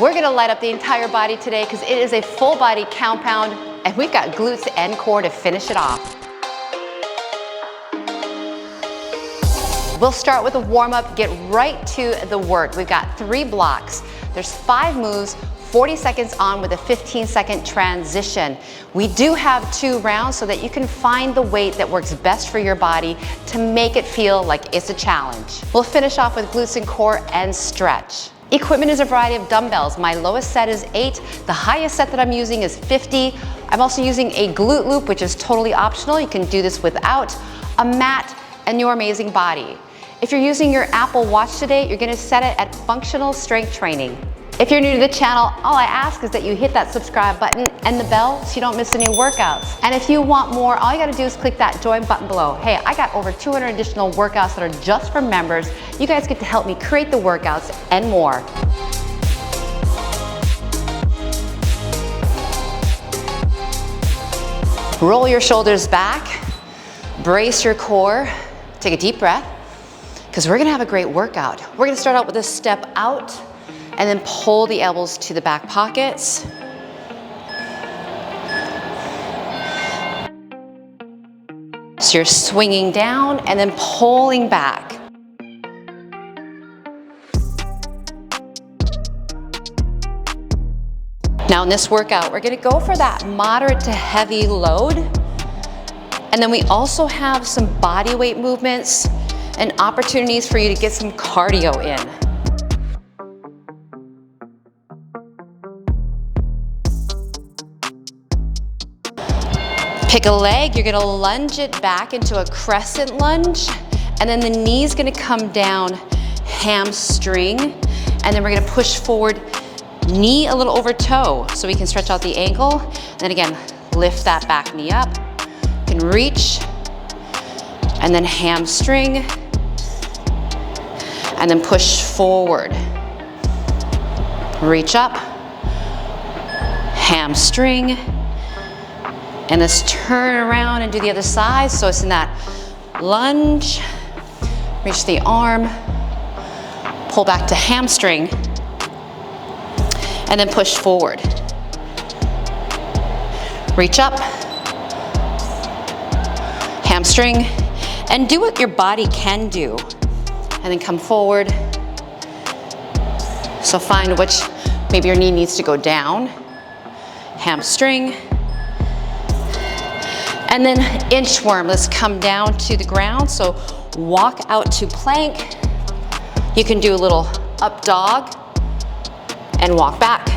We're gonna light up the entire body today because it is a full body compound, and we've got glutes and core to finish it off. We'll start with a warm-up, get right to the work. We've got 3 blocks. There's 5 moves, 40 seconds on with a 15-second transition. We do have 2 rounds so that you can find the weight that works best for your body to make it feel like it's a challenge. We'll finish off with glutes and core and stretch. Equipment is a variety of dumbbells. My lowest set is 8. The highest set that I'm using is 50. I'm also using a glute loop, which is totally optional. You can do this without a mat and your amazing body. If you're using your Apple Watch today, you're gonna set it at functional strength training. If you're new to the channel, all I ask is that you hit that subscribe button and the bell so you don't miss any workouts. And if you want more, all you gotta do is click that join button below. Hey, I got over 200 additional workouts that are just for members. You guys get to help me create the workouts and more. Roll your shoulders back, brace your core, take a deep breath, because we're gonna have a great workout. We're gonna start out with a step out, and then pull the elbows to the back pockets. So you're swinging down and then pulling back. Now in this workout, we're gonna go for that moderate to heavy load. And then we also have some body weight movements and opportunities for you to get some cardio in. Pick a leg, you're gonna lunge it back into a crescent lunge, and then the knee's gonna come down, hamstring, and then we're gonna push forward, knee a little over toe, so we can stretch out the ankle. And then again, lift that back knee up. You can reach, and then hamstring, and then push forward. Reach up, hamstring, and let's turn around and do the other side. So it's in that lunge, reach the arm, pull back to hamstring, and then push forward. Reach up, hamstring, and do what your body can do. And then come forward. So find which, maybe your knee needs to go down, hamstring, and then inchworm. Let's come down to the ground. So walk out to plank. You can do a little up dog and walk back.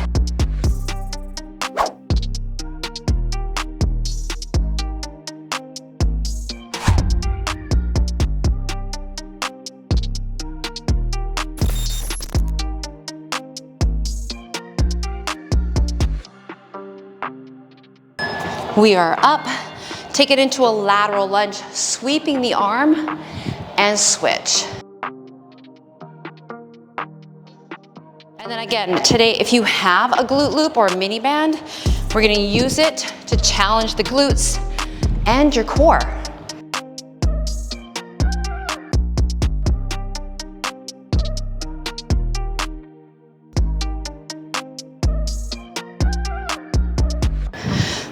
We are up. Take it into a lateral lunge, sweeping the arm and switch. And then again, today, if you have a glute loop or a mini band, we're gonna use it to challenge the glutes and your core.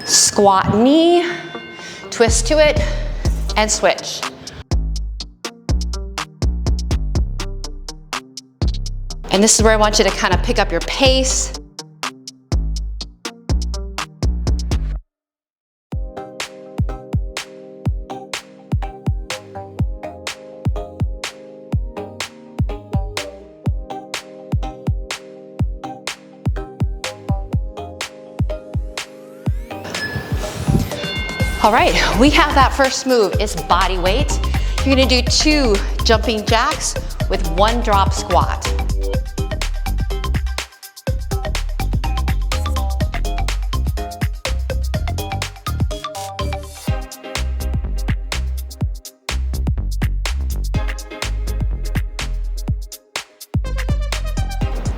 Squat knee, twist to it, and switch. And this is where I want you to kind of pick up your pace. All right, we have that first move. It's body weight. You're gonna do 2 jumping jacks with 1 drop squat.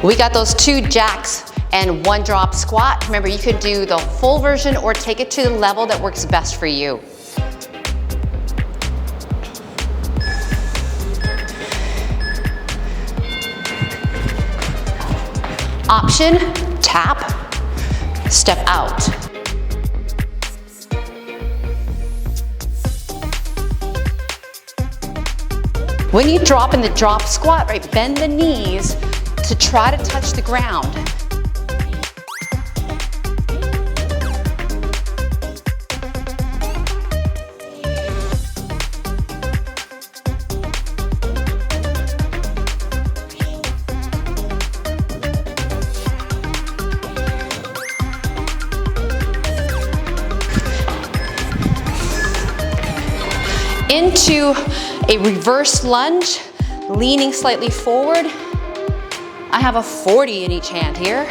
We got those 2 jacks and 1 drop squat. Remember, you could do the full version or take it to the level that works best for you. Option, tap, step out. When you drop in the drop squat, right, bend the knees to try to touch the ground. Into a reverse lunge, leaning slightly forward. I have a 40 in each hand here.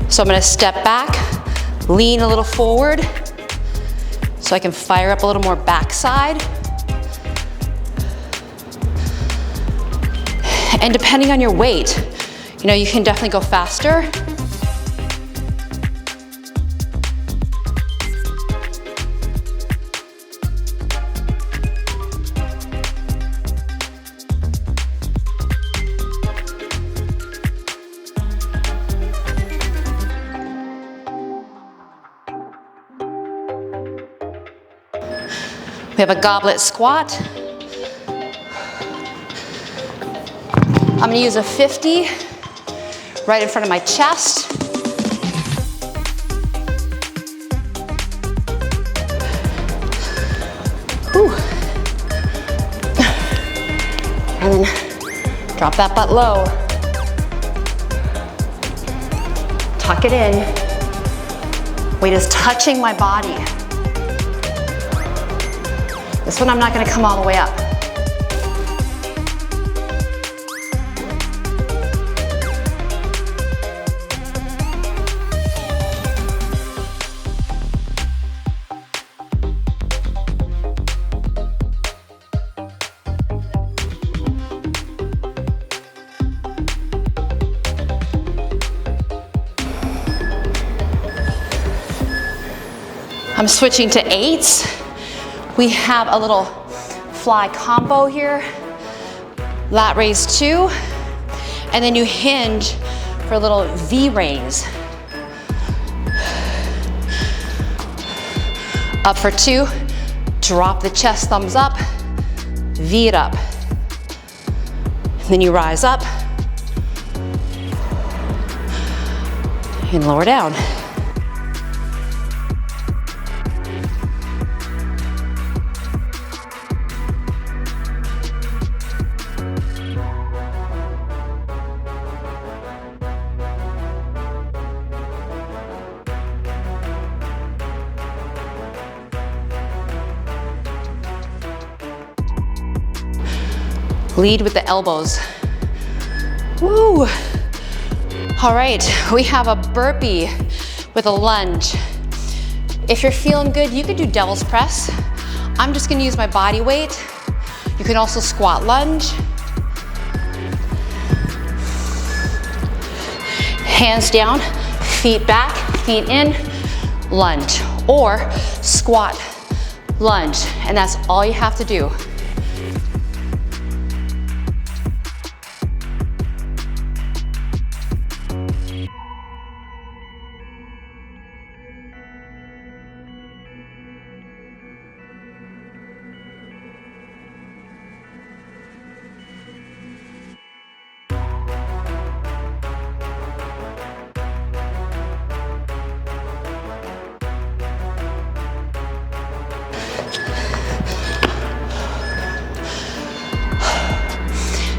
So I'm gonna step back, lean a little forward, so I can fire up a little more backside. And depending on your weight, you know, you can definitely go faster. We have a goblet squat. I'm gonna use a 50 right in front of my chest. Whew. And then drop that butt low. Tuck it in. Weight is touching my body. This one I'm not gonna come all the way up. I'm switching to 8s. We have a little fly combo here. Lat raise 2, and then you hinge for a little V raise. Up for 2, drop the chest, thumbs up, V it up. And then you rise up and lower down. Lead with the elbows. Woo! All right, we have a burpee with a lunge. If you're feeling good, you could do devil's press. I'm just gonna use my body weight. You can also squat lunge. Hands down, feet back, feet in, lunge. Or squat, lunge, and that's all you have to do.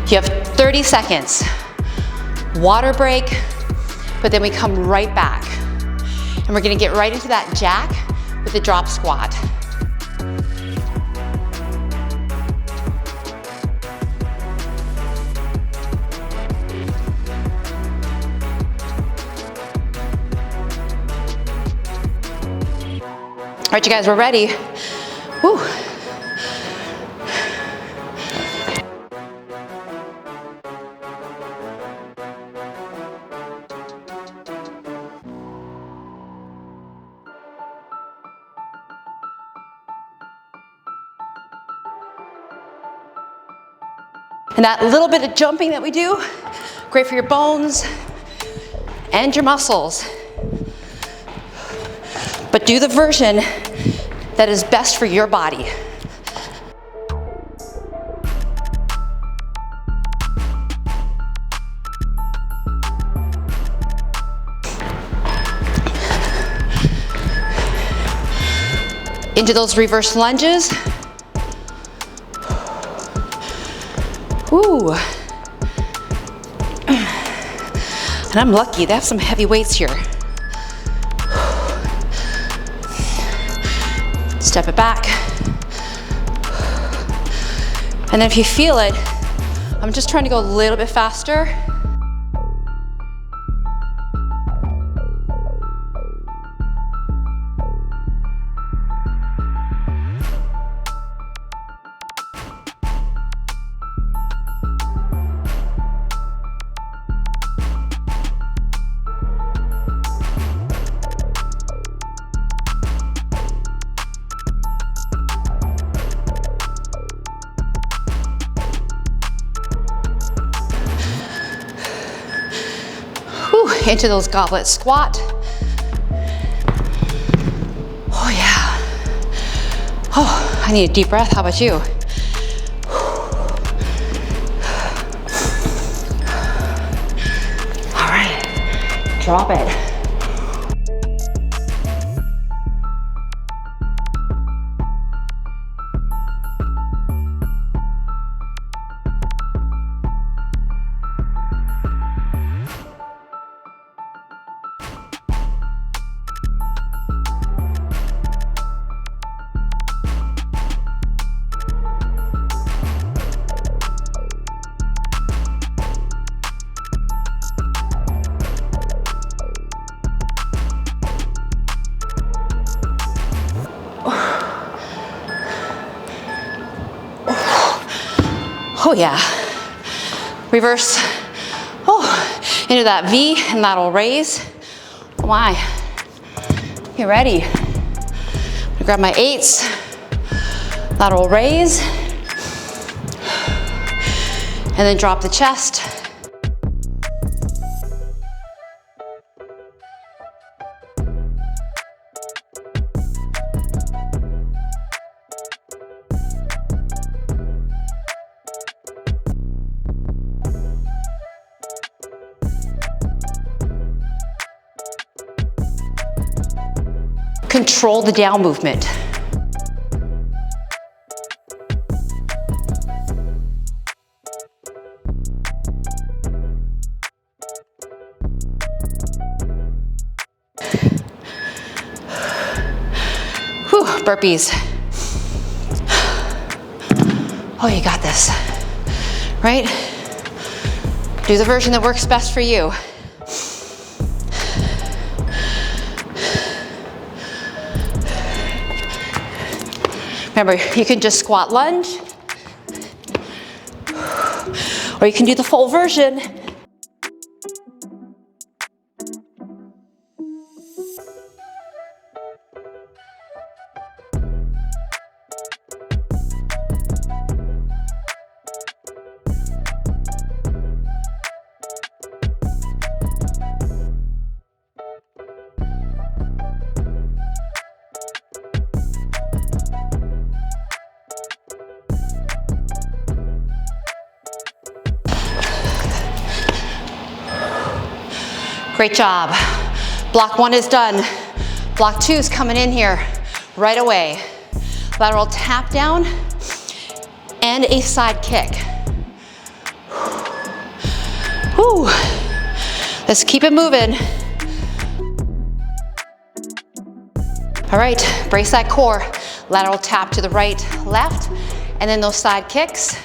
You have 30 seconds. Water break, but then we come right back. And we're gonna get right into that jack with the drop squat. All right, you guys, we're ready. Woo. And that little bit of jumping that we do, great for your bones and your muscles. But do the version that is best for your body. Into those reverse lunges. Ooh. And I'm lucky, they have some heavy weights here. Step it back. And then if you feel it, I'm just trying to go a little bit faster. Into those goblet squat. Oh yeah. Oh, I need a deep breath. How about you? All right, drop it. Oh yeah. Reverse. Oh, into that V and lateral raise. Oh my. Get ready. I'm gonna grab my 8s. Lateral raise. And then drop the chest. Control the down movement. Whew, burpees. Oh, you got this, right? Do the version that works best for you. Remember, you can just squat lunge, or you can do the full version. Great job. Block 1 is done. Block 2 is coming in here right away. Lateral tap down and a side kick. Whew. Let's keep it moving. All right, brace that core. Lateral tap to the right, left, and then those side kicks.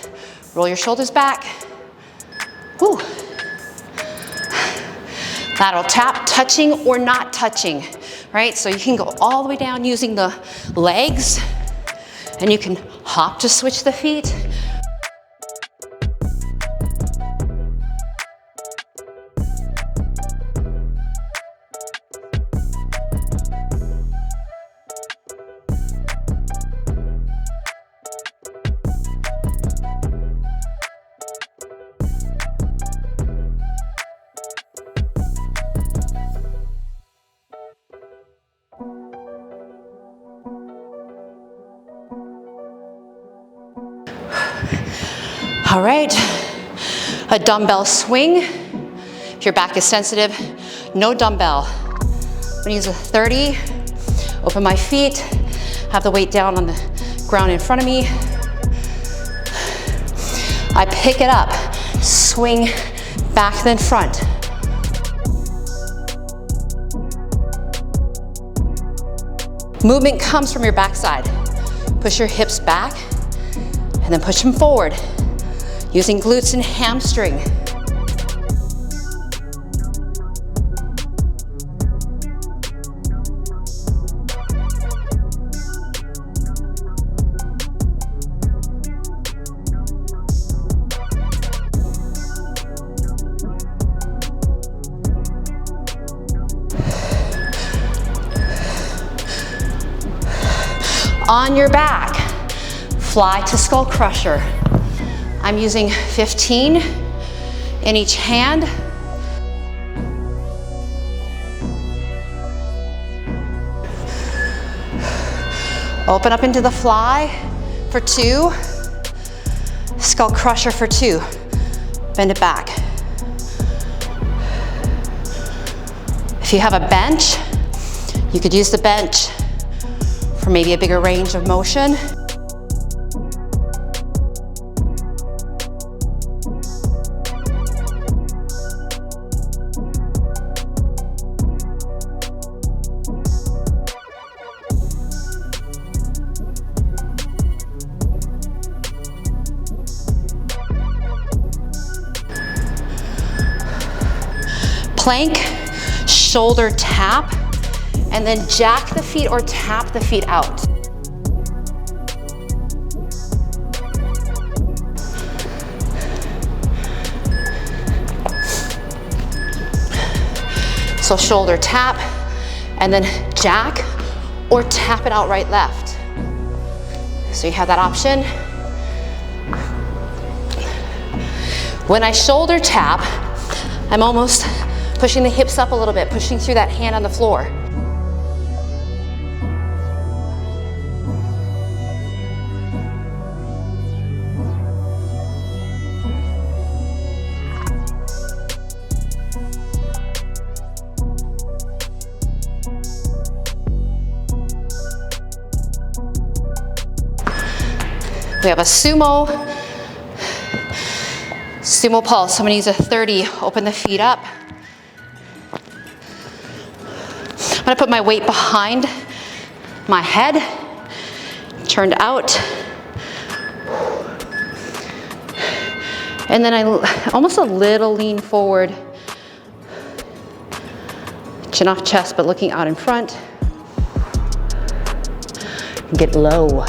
Roll your shoulders back. Whew. Lateral tap, touching or not touching, right? So you can go all the way down using the legs, and you can hop to switch the feet. All right, a dumbbell swing. If your back is sensitive, no dumbbell. I'm gonna use a 30, open my feet, have the weight down on the ground in front of me. I pick it up, swing back then front. Movement comes from your backside. Push your hips back and then push them forward, using glutes and hamstring. On your back, fly to skull crusher. I'm using 15 in each hand. Open up into the fly for 2. Skull crusher for 2. Bend it back. If you have a bench, you could use the bench for maybe a bigger range of motion. Plank, shoulder tap, and then jack the feet or tap the feet out. So shoulder tap, and then jack or tap it out right left. So you have that option. When I shoulder tap, I'm almost pushing the hips up a little bit, pushing through that hand on the floor. We have a sumo pulse. I'm gonna use a 30, open the feet up. I'm gonna put my weight behind my head, turned out. And then I almost a little lean forward. Chin off chest, but looking out in front. Get low.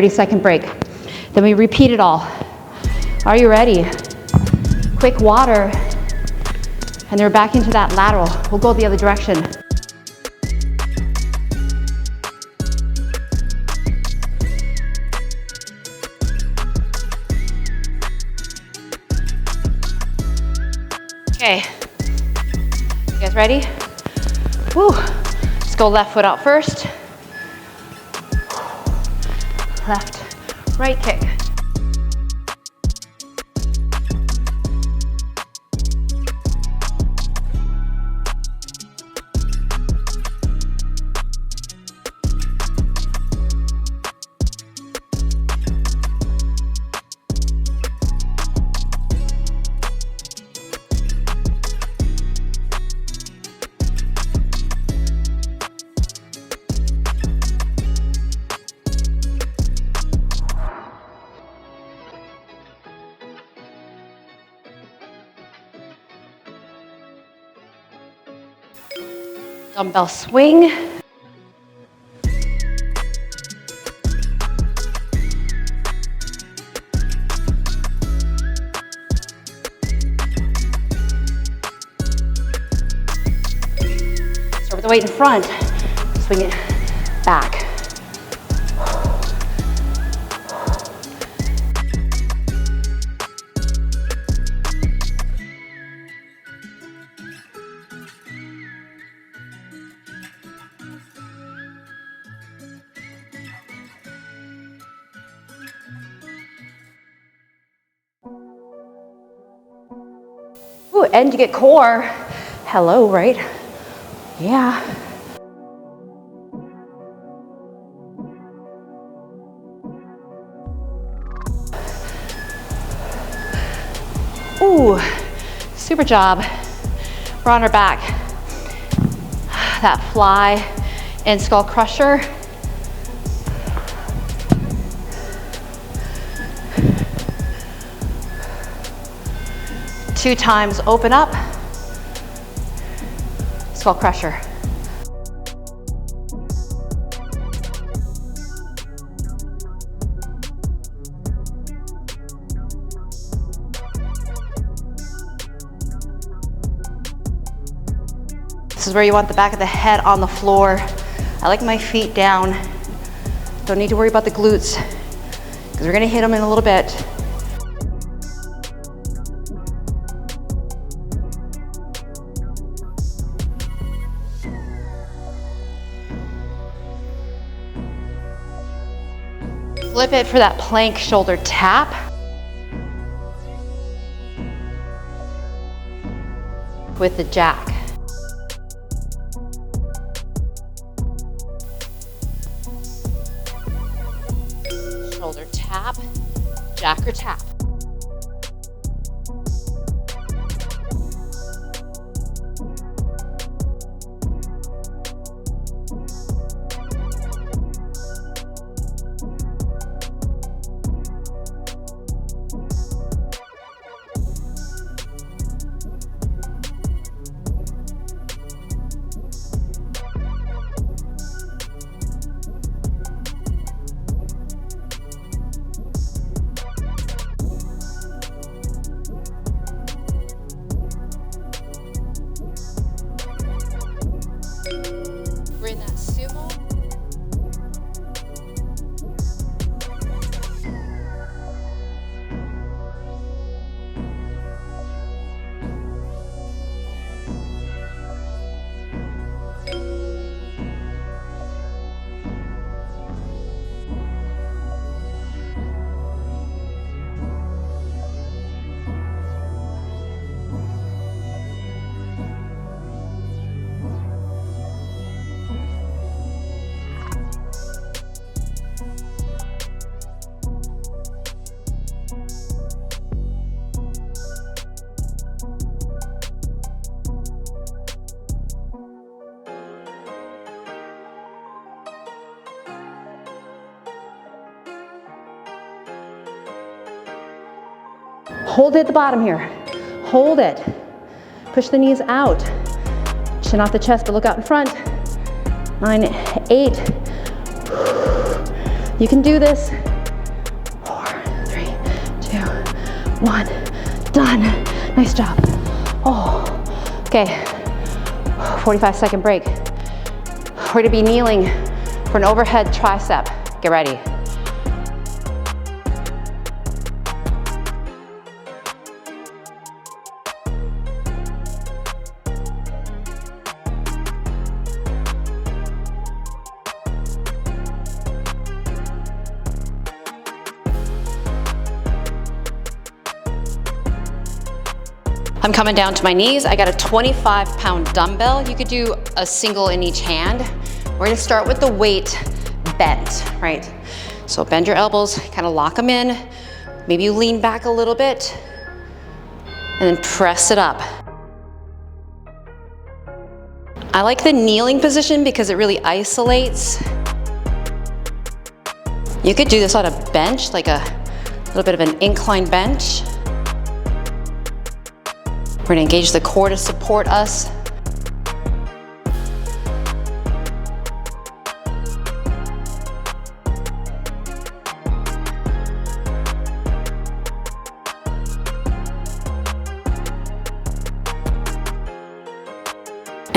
Second break. Then we repeat it all. Are you ready? Quick water. And then we're back into that lateral. We'll go the other direction. Okay. You guys ready? Woo. Let's go left foot out first. Left, right kick. Dumbbell swing. weight in front, swing it back. Ooh, and you get core. Hello, right? Yeah. Ooh, super job. We're on our back. That fly and skull crusher. Two times open up, skull crusher. This is where you want the back of the head on the floor. I like my feet down. Don't need to worry about the glutes because we're gonna hit them in a little bit. Flip it for that plank shoulder tap. With the jack. Shoulder tap, jack or tap. We're in that sumo. Hold it at the bottom here. Hold it. Push the knees out. Chin off the chest, but look out in front. 9, 8. You can do this. 4, 3, 2, 1. Done. Nice job. Oh, okay. 45-second break. We're gonna be kneeling for an overhead tricep. Get ready. I'm coming down to my knees. I got a 25-pound dumbbell. You could do a single in each hand. We're gonna start with the weight bent, right? So bend your elbows, kind of lock them in. Maybe you lean back a little bit and then press it up. I like the kneeling position because it really isolates. You could do this on a bench, like a little bit of an incline bench. We're gonna engage the core to support us.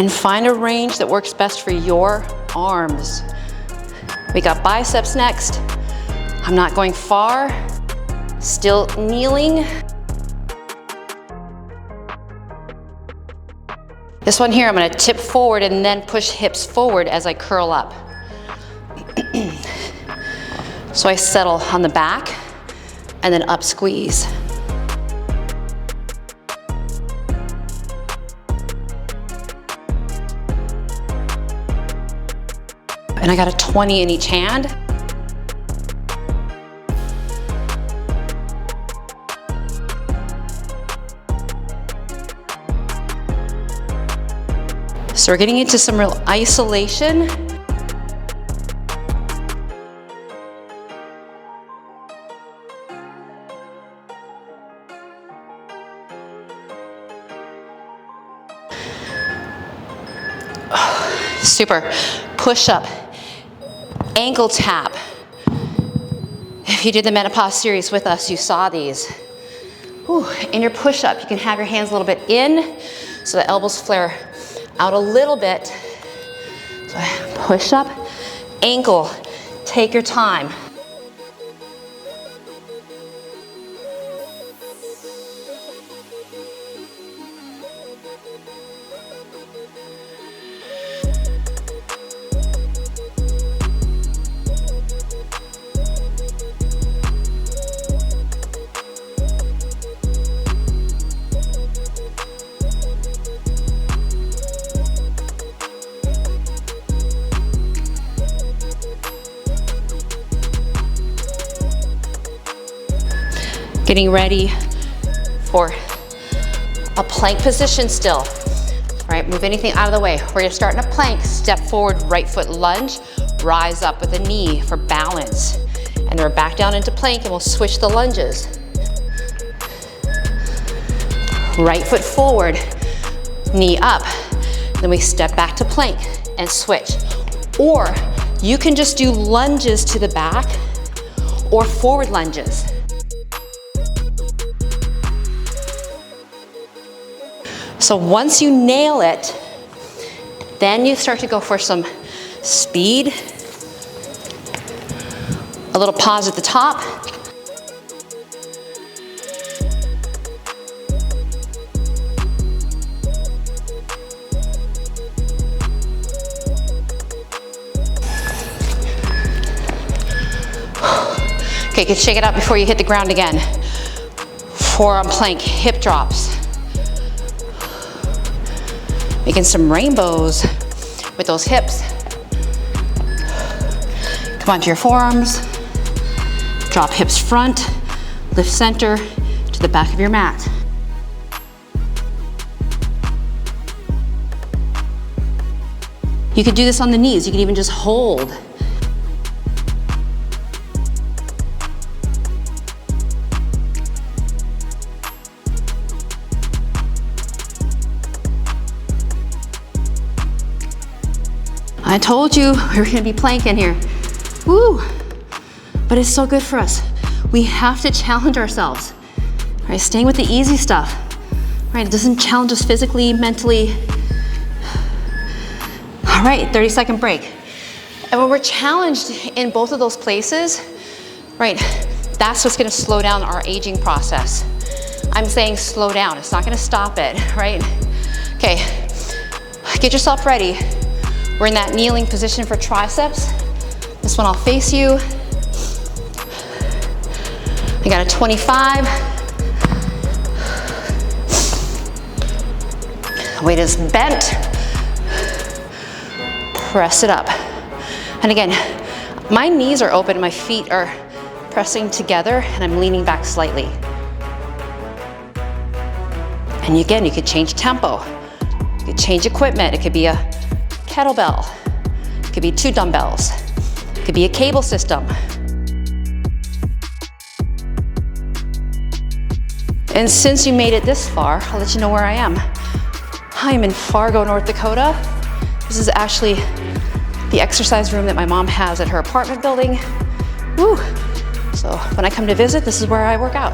And find a range that works best for your arms. We got biceps next. I'm not going far, still kneeling. This one here, I'm gonna tip forward and then push hips forward as I curl up. So I settle on the back and then up squeeze. And I got a 20 in each hand. So we're getting into some real isolation. Super. Push up, ankle tap. If you did the menopause series with us, you saw these. Whew. In your push up, you can have your hands a little bit in so the elbows flare out a little bit. So push up, ankle, take your time. Getting ready for a plank position still. All right, move anything out of the way. We're gonna start in a plank, step forward, right foot lunge, rise up with a knee for balance. And then we're back down into plank and we'll switch the lunges. Right foot forward, knee up. Then we step back to plank and switch. Or you can just do lunges to the back or forward lunges. So once you nail it, then you start to go for some speed. A little pause at the top. Okay, you can shake it out before you hit the ground again. Forearm plank, hip drops. Making some rainbows with those hips. Come onto your forearms. Drop hips front, lift center to the back of your mat. You could do this on the knees. You could even just hold. I told you we were gonna be planking here. Woo! But it's so good for us. We have to challenge ourselves. Right, staying with the easy stuff. Right, it doesn't challenge us physically, mentally. All right, 30-second break. And when we're challenged in both of those places, right, that's what's gonna slow down our aging process. I'm saying slow down, it's not gonna stop it, right? Okay, get yourself ready. We're in that kneeling position for triceps. This one I'll face you. I got a 25. Weight is bent. Press it up. And again, my knees are open, my feet are pressing together, and I'm leaning back slightly. And again, you could change tempo. You could change equipment. It could be a kettlebell. It could be 2 dumbbells. It could be a cable system. And since you made it this far, I'll let you know where I am. I'm in Fargo, North Dakota. This is actually the exercise room that my mom has at her apartment building. Woo! So when I come to visit, this is where I work out.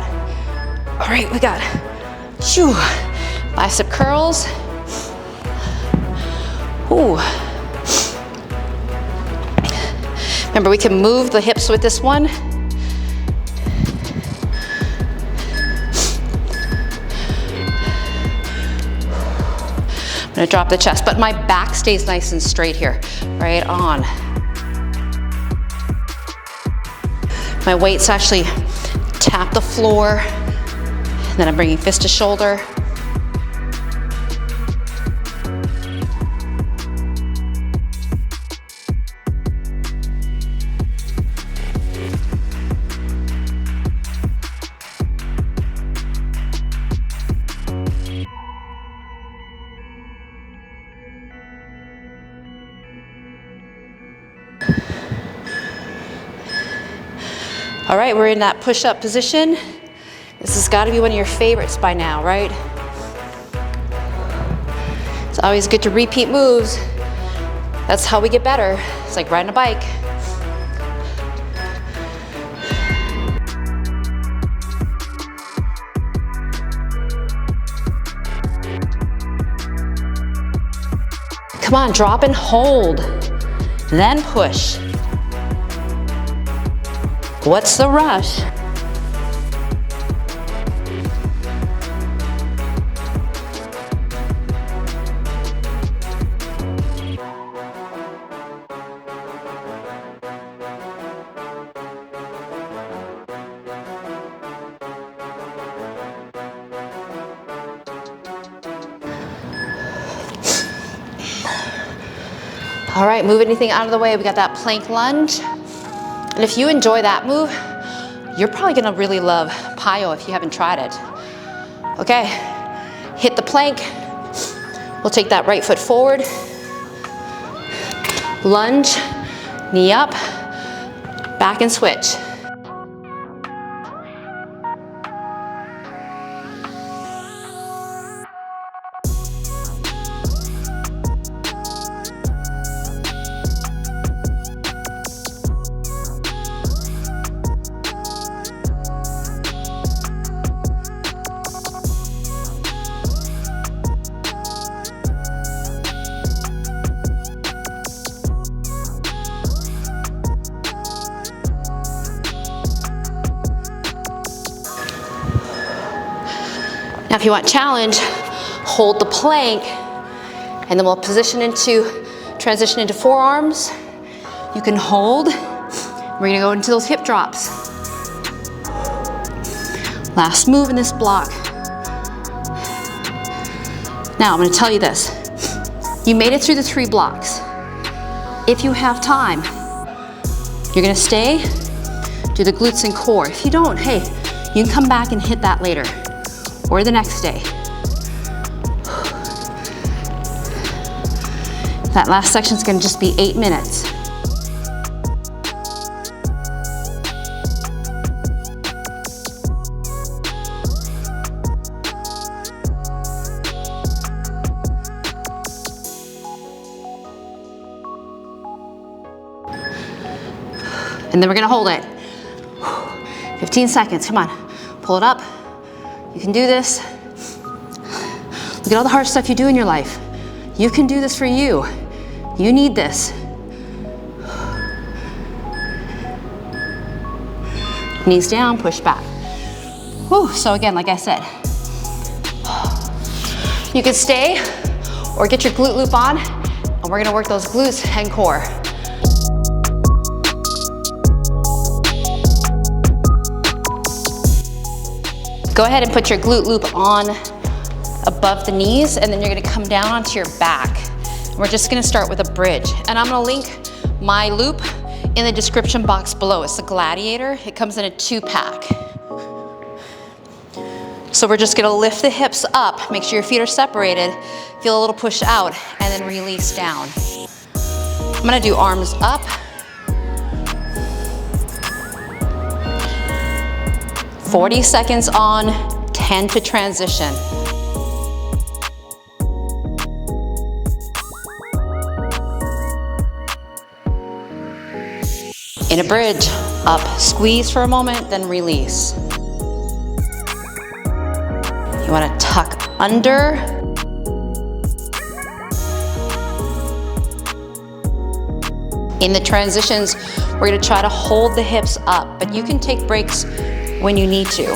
All right, we got bicep curls. Ooh. Remember, we can move the hips with this one. I'm gonna drop the chest, but my back stays nice and straight here. Right on. My weights actually tap the floor, and then I'm bringing fist to shoulder. All right, we're in that push-up position. This has got to be one of your favorites by now, right? It's always good to repeat moves. That's how we get better. It's like riding a bike. Come on, drop and hold, then push. What's the rush? All right, move anything out of the way. We got that plank lunge. And if you enjoy that move, you're probably gonna really love Pyo if you haven't tried it. Okay, hit the plank. We'll take that right foot forward. Lunge, knee up, back and switch. Now if you want challenge, hold the plank, and then we'll transition into forearms. You can hold. We're gonna go into those hip drops. Last move in this block. Now I'm gonna tell you this. You made it through the 3 blocks. If you have time, you're gonna stay, do the glutes and core. If you don't, hey, you can come back and hit that later or the next day. That last section is gonna just be 8 minutes. And then we're gonna hold it. 15 seconds, come on. Pull it up. You can do this. Look at all the hard stuff you do in your life. You can do this for you. You need this. Knees down, push back. Whew, so again, like I said, you can stay or get your glute loop on, and we're gonna work those glutes and core. Go ahead and put your glute loop on above the knees, and then you're gonna come down onto your back. We're just gonna start with a bridge. And I'm gonna link my loop in the description box below. It's the Gladiator. It comes in a 2-pack. So we're just gonna lift the hips up, make sure your feet are separated, feel a little push out, and then release down. I'm gonna do arms up. "40 seconds on, 10 to transition. In a bridge, up, squeeze for a moment, then release. You wanna tuck under. In the transitions, we're gonna try to hold the hips up, but you can take breaks when you need to.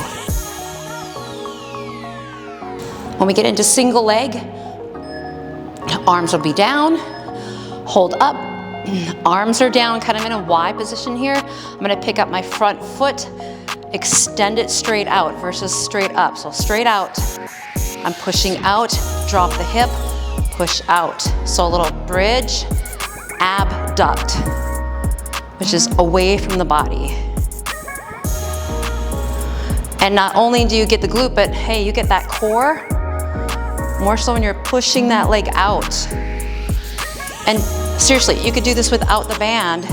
When we get into single leg, arms will be down, hold up, arms are down, kind of in a Y position here. I'm gonna pick up my front foot, extend it straight out versus straight up. So straight out, I'm pushing out, drop the hip, push out. So a little bridge, abduct, which is away from the body. And not only do you get the glute, but hey, you get that core, more so when you're pushing that leg out. And seriously, you could do this without the band.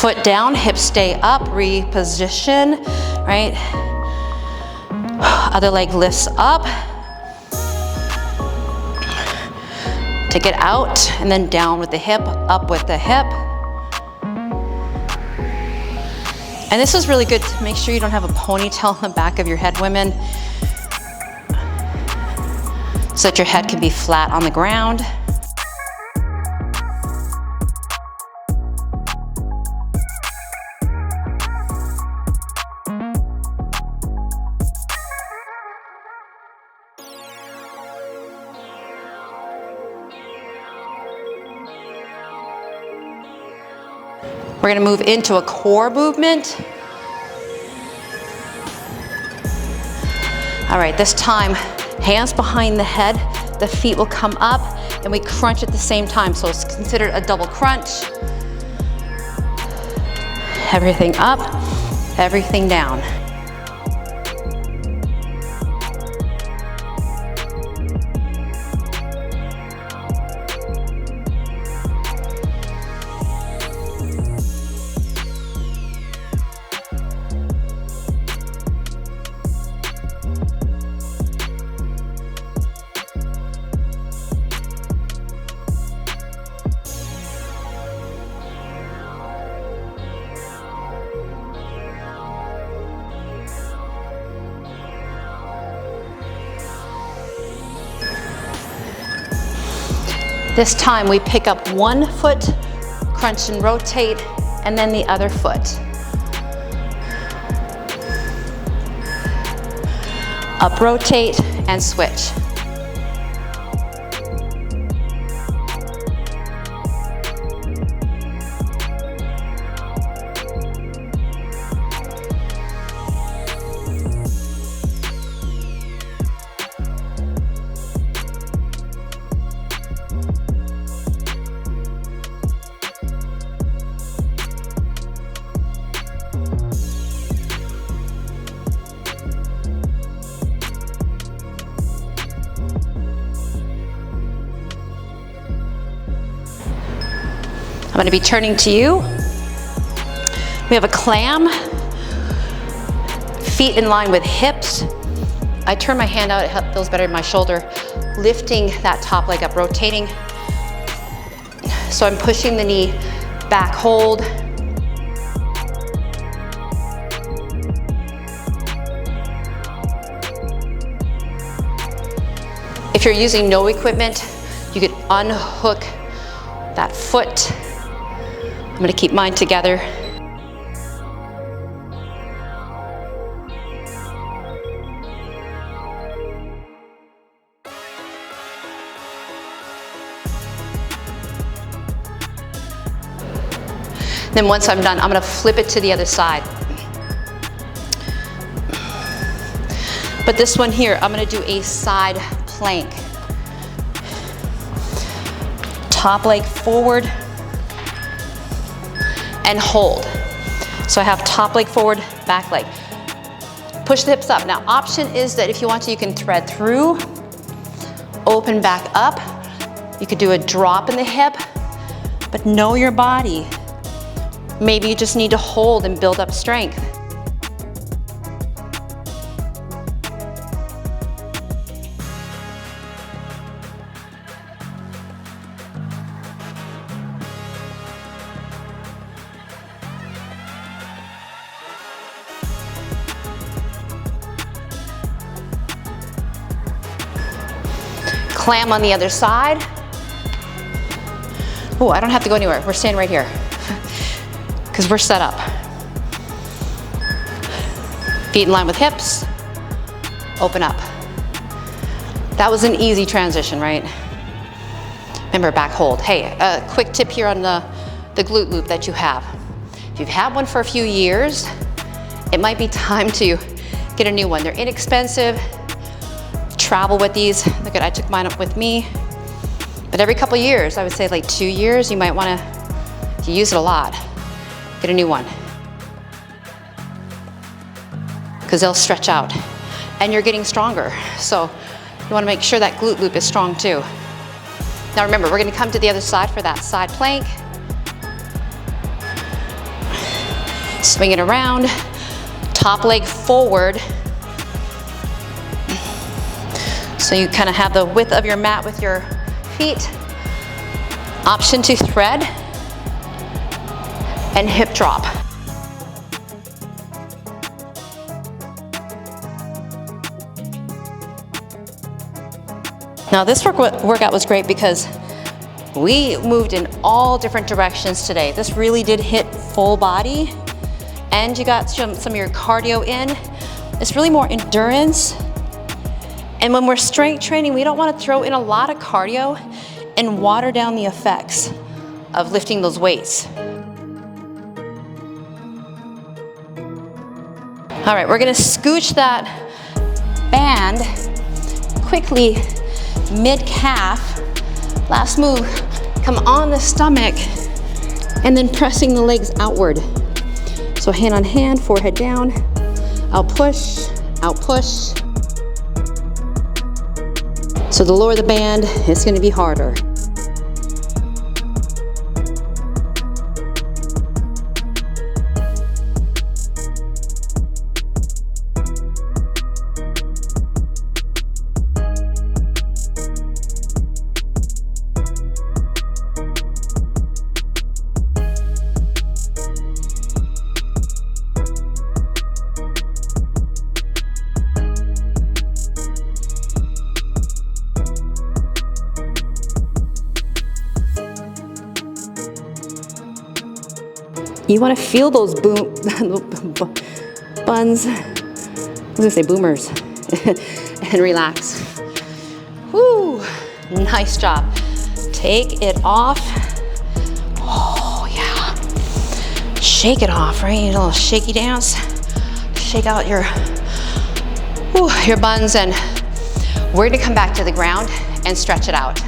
Foot down, hips stay up, reposition, right? Other leg lifts up. Take it out, and then down with the hip, up with the hip. And this is really good to make sure you don't have a ponytail in the back of your head, women, so that your head can be flat on the ground. We're gonna move into a core movement. All right, this time, hands behind the head, the feet will come up, and we crunch at the same time. So it's considered a double crunch. Everything up, everything down. This time we pick up one foot, crunch and rotate, and then the other foot. Up, rotate, and switch. I'm going to be turning to you. We have a clam, feet in line with hips. I turn my hand out, it feels better in my shoulder, lifting that top leg up, rotating. So I'm pushing the knee back, hold. If you're using no equipment, you could unhook that foot. I'm gonna keep mine together. Then once I'm done, I'm gonna flip it to the other side. But this one here, I'm gonna do a side plank. Top leg forward and hold. So I have top leg forward, back leg. Push the hips up. Now option is that if you want to, you can thread through, open back up. You could do a drop in the hip, but know your body. Maybe you just need to hold and build up strength. Clam on the other side. Oh, I don't have to go anywhere. We're staying right here because we're set up. Feet in line with hips. Open up. That was an easy transition, right? Remember, back hold. Hey, a quick tip here on the glute loop that you have. If you've had one for a few years, it might be time to get a new one. They're inexpensive. Travel with these. Look at, I took mine up with me. But every couple of years, I would say like 2 years, you might want to, if you use it a lot, get a new one. Because they'll stretch out. And you're getting stronger. So you want to make sure that glute loop is strong too. Now remember, we're going to come to the other side for that side plank. Swing it around. Top leg forward. So you kind of have the width of your mat with your feet. Option to thread and hip drop. Now this workout was great because we moved in all different directions today. This really did hit full body and you got some of your cardio in. It's really more endurance. And when we're strength training, we don't want to throw in a lot of cardio and water down the effects of lifting those weights. All right, we're gonna scooch that band quickly mid-calf. Last move, come on the stomach and then pressing the legs outward. So hand on hand, forehead down, out push, out push. So the lower the band, it's gonna be harder. You want to feel those buns, I was gonna say boomers, and relax. Whoo, nice job. Take it off. Oh yeah. Shake it off, right? A little shaky dance. Shake out your buns, and we're gonna come back to the ground and stretch it out.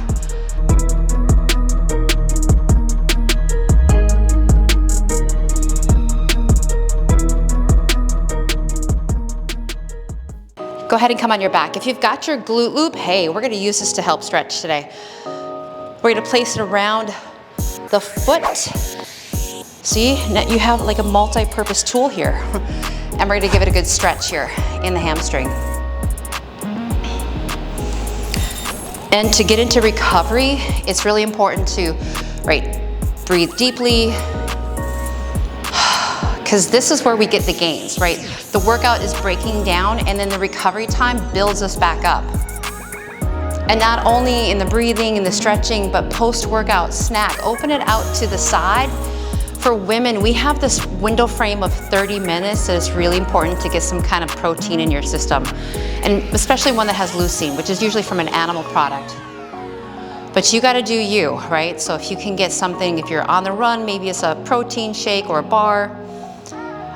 Go ahead and come on your back. If you've got your glute loop, hey, we're gonna use this to help stretch today. We're gonna place it around the foot. See, now you have like a multi-purpose tool here. And we're gonna give it a good stretch here in the hamstring. And to get into recovery, it's really important to, breathe deeply, because this is where we get the gains, right? The workout is breaking down and then the recovery time builds us back up. And not only in the breathing and the stretching, but post-workout snack, open it out to the side. For women, we have this window frame of 30 minutes that is really important to get some kind of protein in your system. And especially one that has leucine, which is usually from an animal product. But you gotta do you, right? So if you can get something, if you're on the run, maybe it's a protein shake or a bar.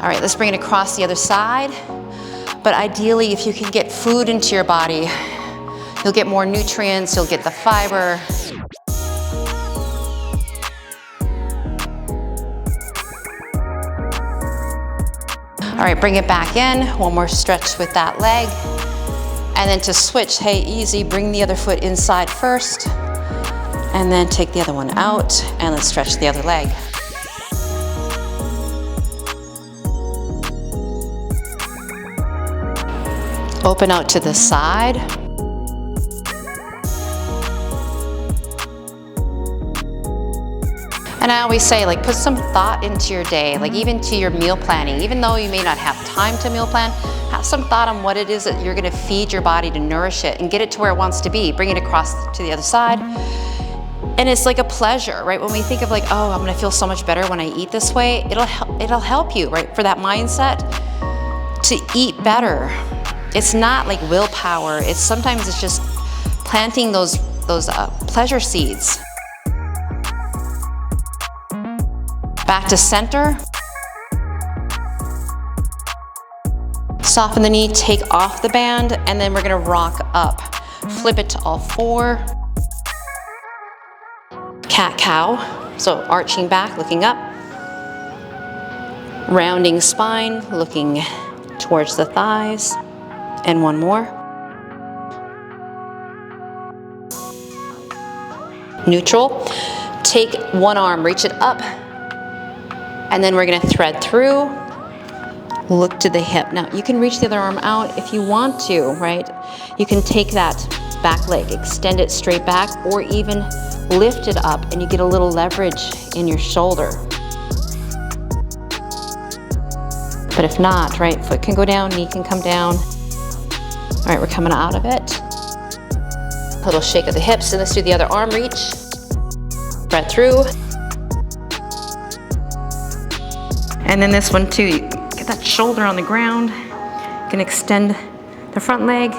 All right, let's bring it across the other side. But ideally, if you can get food into your body, you'll get more nutrients, you'll get the fiber. All right, bring it back in. One more stretch with that leg. And then to switch, hey, easy, bring the other foot inside first. And then take the other one out, and let's stretch the other leg. Open out to the side. And I always say, put some thought into your day, even to your meal planning. Even though you may not have time to meal plan, Have some thought on what it is that you're gonna feed your body to nourish it and get it to where it wants to be. Bring it across to the other side. And it's like a pleasure, right? When we think of like, oh, I'm gonna feel so much better when I eat this way, it'll help you, right? For that mindset to eat better. It's not like willpower. Sometimes it's just planting those pleasure seeds. Back to center. Soften the knee, take off the band, and then we're gonna rock up. Flip it to all four. Cat-cow, so arching back, looking up. Rounding spine, looking towards the thighs. And one more. Neutral. Take one arm, reach it up, and then we're gonna thread through. Look to the hip. Now, you can reach the other arm out if you want to, right? You can take that back leg, extend it straight back, or even lift it up and you get a little leverage in your shoulder. But if not, right, foot can go down, knee can come down. All right, we're coming out of it. A little shake of the hips, and let's do the other arm reach. Thread through. And then this one too. That shoulder on the ground. You can extend the front leg.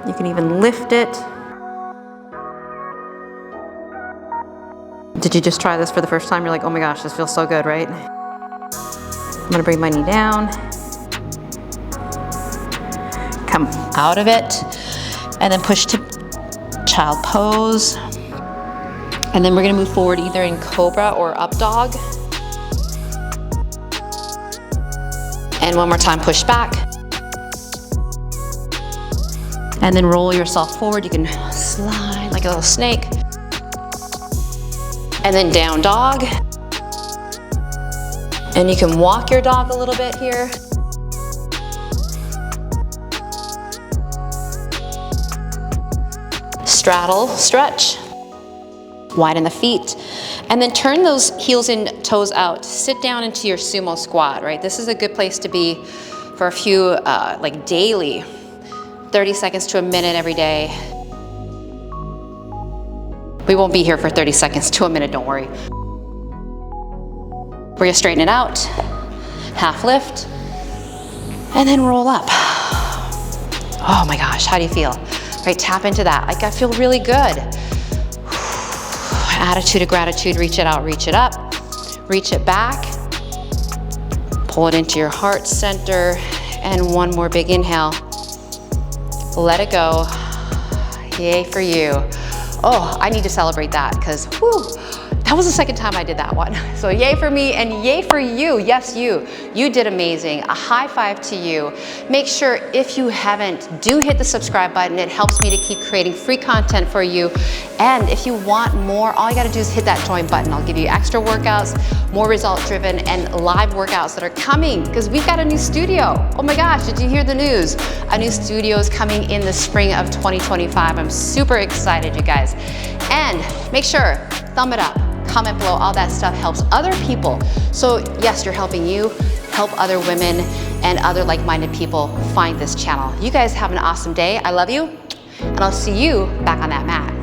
You can even lift it. Did you just try this for the first time? You're like, oh my gosh, this feels so good, right? I'm gonna bring my knee down. Come out of it. And then push to child pose. And then we're gonna move forward either in cobra or up dog. And one more time, push back. And then roll yourself forward. You can slide like a little snake. And then down dog. And you can walk your dog a little bit here. Straddle, stretch. Widen the feet. And then turn those heels and toes out. Sit down into your sumo squat, right? This is a good place to be for a few, like daily, 30 seconds to a minute every day. We won't be here for 30 seconds to a minute, don't worry. We're gonna straighten it out, half lift, and then roll up. Oh my gosh, how do you feel? Right, tap into that. Like, I feel really good. Attitude of gratitude, reach it out, reach it up, reach it back, pull it into your heart center, and one more big inhale. Let it go. Yay for you. Oh, I need to celebrate that because that was the second time I did that one. So yay for me and yay for you. Yes, you did amazing. A high five to you. Make sure if you haven't, do hit the subscribe button. It helps me to keep creating free content for you. And if you want more, all you gotta do is hit that join button. I'll give you extra workouts, more result driven, and live workouts that are coming because we've got a new studio. Oh my gosh, did you hear the news? A new studio is coming in the spring of 2025. I'm super excited, you guys. And make sure, thumb it up. Comment below, all that stuff helps other people. So yes, you're helping you, help other women and other like-minded people find this channel. You guys have an awesome day. I love you, and I'll see you back on that mat.